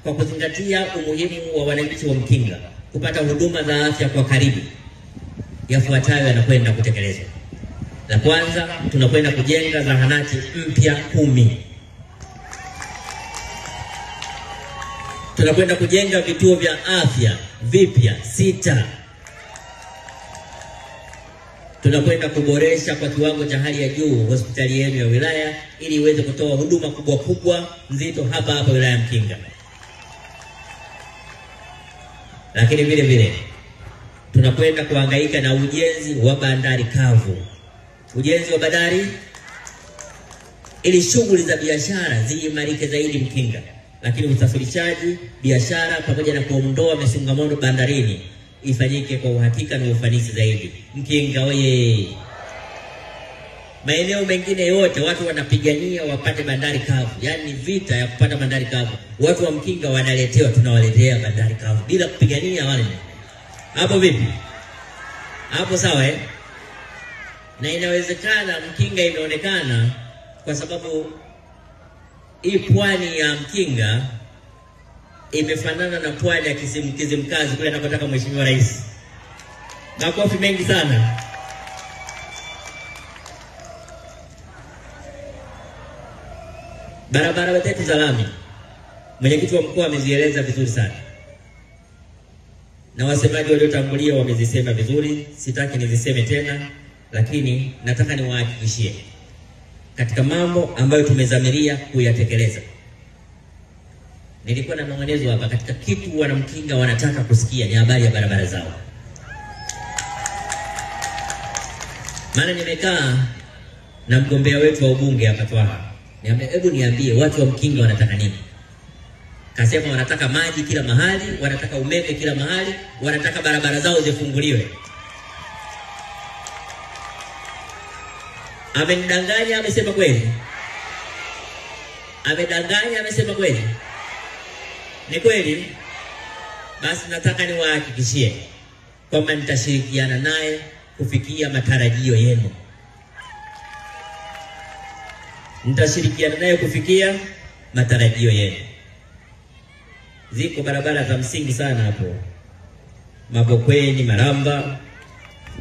Kwa kuzingatia umuhimu wa wananchi wa Mkinga kupata huduma za afya kwa karibu, yafuatayo yanakwenda kutekelezwa. La kwanza, tunakwenda kujenga zahanati mpya 10. Tunakwenda kujenga vituo vya afya vipya 6. Tunakwenda kuboresha kwa kiwango cha hali ya juu hospitali yenu ya wilaya ili iweze kutoa huduma kubwa nzito hapa wilaya ya Mkinga. Lakini vile vile tunakwenda kuhangaika na ujenzi wa bandari kavu. Ujenzi wa bandari ili shughuli za biashara ziimarike zaidi Mkinga. Lakini usafirishaji, biashara pamoja na kuondoa misongamano bandarini ifanyike kwa uhakika na ufanisi zaidi. Mkinga oye! Maeneo mengine yote watu wanapigania wapate bandari kavu. Yaani vita ya kupata bandari kavu. Watu wa Mkinga wanaletewa, tunawaletea bandari kavu bila kupigania wale. Hapo vipi? Hapo sawa eh? Na inawezekana Mkinga imeonekana kwa sababu hii pwani ya Mkinga imefanana na pwani ya Kizimkazi kule anapotaka Mheshimiwa Rais. Makofi mengi sana. Barabara zetu za lami, mwenyekiti wa mkoa amezieleza vizuri sana. Na wasemaji waliotangulia wamezisema vizuri, sitaki niziseme tena, lakini nataka niwahakikishie katika mambo ambayo tumezamiria kuyatekeleza. Nilikuwa na maelezo hapa katika kitu wana Mkinga wanataka kusikia ni habari ya barabara zao. Maana nimekaa na mgombea wetu wa ubunge hapa Twaha. Hebu niambie watu wa Mkinga wanataka nini? Kasema wanataka maji kila mahali, wanataka umeme kila mahali, wanataka barabara zao zifunguliwe. Amenidanganya amesema kweli? Amedanganya amesema kweli? Ni kweli? Basi nataka niwahakikishie kwamba nitashirikiana naye kufikia matarajio yenu. Nitashirikiana naye kufikia matarajio yenu. Ziko barabara za msingi sana hapo. Mabokweni, Maramba,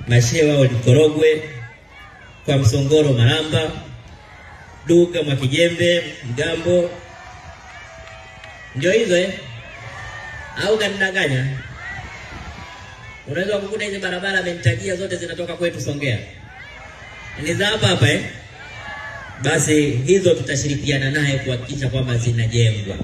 Mashewa, Olikorogwe, kwa Msongoro, Maramba, Duga, Mwakijembe, Mgambo. Ndio hizo eh? Au kanidanganya? Unaweza kukuta hizo barabara amenitajia zote zinatoka kwetu Songea. Ni za hapa eh? Basi hizo tutashirikiana naye kuhakikisha kwamba zinajengwa.